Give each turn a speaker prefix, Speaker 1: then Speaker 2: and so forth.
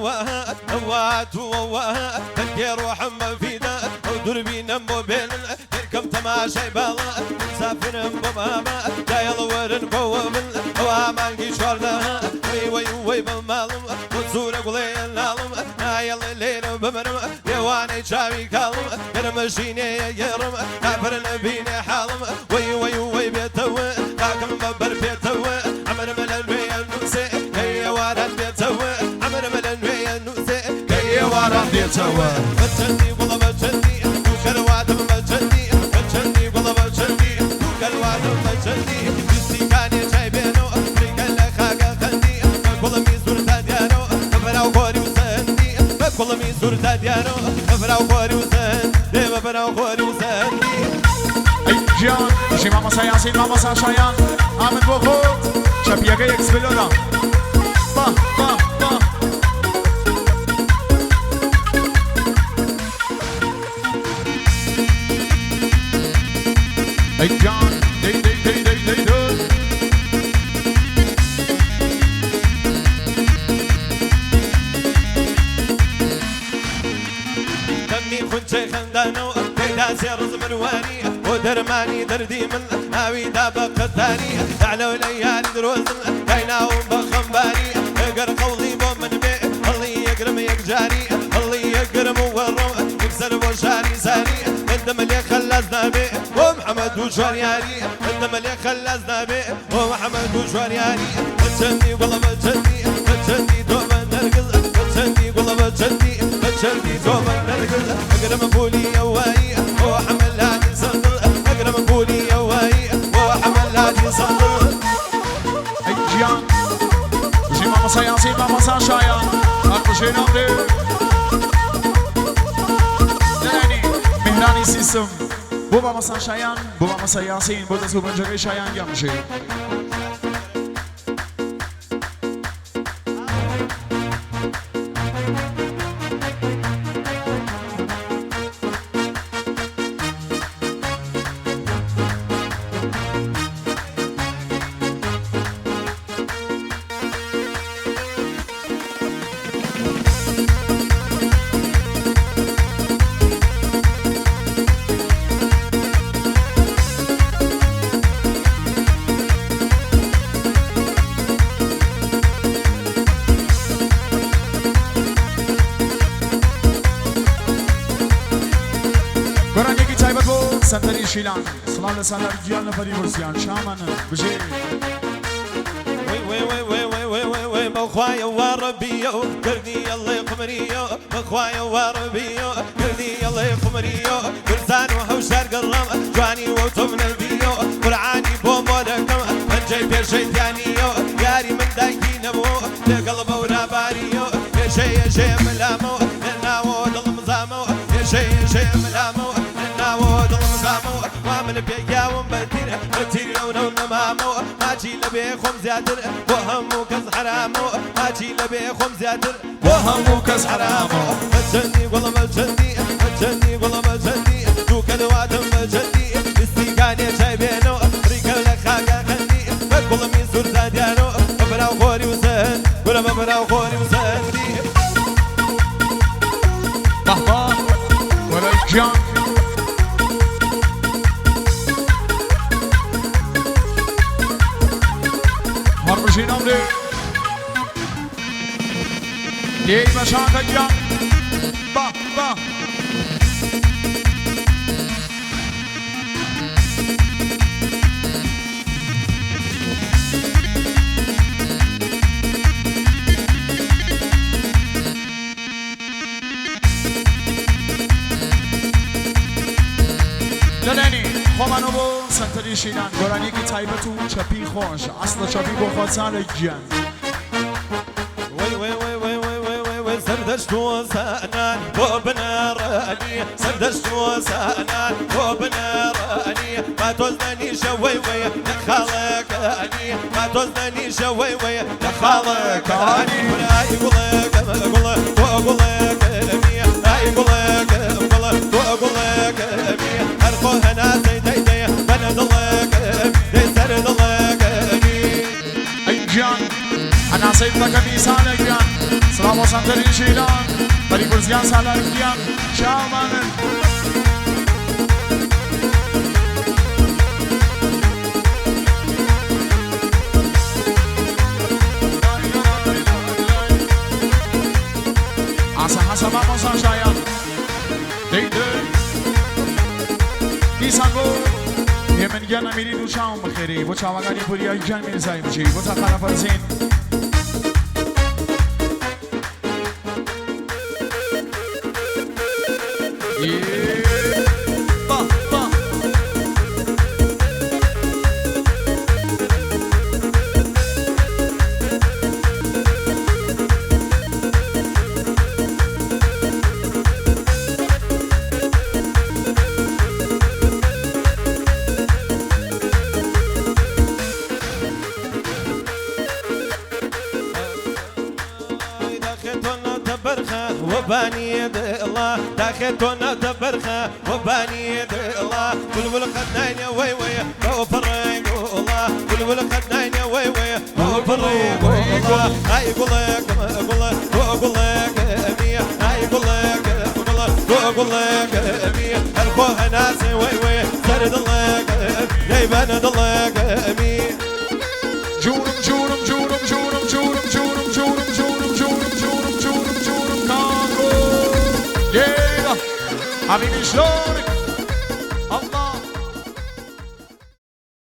Speaker 1: وات تنكر وحمى في ذا ودربينا موبيل تركب تماشي بالا مسافر بماما جاي ورن بومن وامانجي شوردا وي بمالم وزور قلي النالم نايل الليل بمرم ديواني شاوي كالم كرمشيني يرم كافر نبيني حالم وي بيتو لكن مبر بيتو عمر من الوي النوسي هي وارد بيتو عمر من الوي النوسي هي وارد بيتو بتشندي والله بتشندي وكروات بتشندي بتشندي والله بتشندي وكروات بتشندي بستيكاني جايبينو رجال خاقة خندي كل ميزور تاديانو بفراو خوري وسندي كل ميزور تاديانو بفراو خوري وسندي بفراو خوري وسندي
Speaker 2: جان شي ماما سياسين ماما ساشايان عامل بوخوت شبيهة يكس بلونا با اي جان دي
Speaker 1: دمي خنشي خندانو داسي رز مرواني ودرماني دردي من هاوي دابق الثاني اعلو ليالي دروز كايناو بخنباني اقر قولي بومن بي اللي يقرم يقجاري اللي يقرم ورم يكسر وشاري ساري الدم اللي خلصنا بي ومحمد وشوارياري الدم اللي خلصنا بي ومحمد وشوارياري بتشندي والله بتشندي دوما نرقص بتشندي والله بتشندي دوما نرقص اقرم بولي يواي وحمل هادي صندل اقرم بولي يواي وحمل هادي صندل
Speaker 2: ايجان جي ماما سياسين ماما ساشايان اقشين امري ناني مهراني سيسم بو ماما ساشايان بو ماما سياسين بو تسو بنجري شايان يمشي سنتري شيلان سلام لسالار جيان فري ورسيان شامان بجي
Speaker 1: وي بخوايا وربيو قردي الله قمريو بخوايا وربيو قردي الله قمريو برزان وحوشار قرم جواني وطمن البيو قرعاني بومودكم من جاي بيرشي ثانيو ياري من دايكي نبو لقلب وراباريو يا شي ملامو ناو ظلمزامو يا شي ملامو ناو ظلمزامو ومن بيا ومبتير بتير لو نمامو ماجي لبيخم زيادر وهمو كز حرامو ماجي لبيخم زيادر وهمو كز حرامو بتجني والله بتجني والله بتجني تو كدواتم بتجني استيقاني جايبينو ريكل خاقا خندي بكل ميزور زاديانو ببراو خوري وسهل ولا ببراو خوري وسهل
Speaker 2: بابا ولا الجان هربشين امري دي مشاك الجان با دلني خمانو بو سنتري شيلان گرانی کی تایبتو چپی خوش اصل چپی بخواد الجان
Speaker 1: وي سردشت وسانان وبناراني سردشت وسانان وبناراني ما توزنني شوي لخالقاني ما توزنني شوي لخالقاني ولا يقولك واقول لك امي لا يقولك واقول لك امي ارقوها ناس دي بلد لك دي سرد لك امي
Speaker 2: الجان أنا سيد لك سالة جيان سلام وسنترين شيلان بري برزيان سالة جيان شاو مانن Asa vamos a Shaya Disango Yemen gana miri du shaum bakhiri Wo chawagani puri ayyan mir sai muchi Wo takana farzin
Speaker 1: وباني الله داخلتنا تبرخه وباني الله بلبل خدناين يا وي وي وفرق الله بلبل خدناين يا وي وي وفرق الله هاي يقول لك اقول لك امي هاي يقول لك اقول لك امي الكوه ناس وي وي سرد الله جايبان الله امي
Speaker 2: جورم جورم جورم جورم جورم جورم جورم جورم جورم جورم جورم جورم كانغو Yeah, I'm in the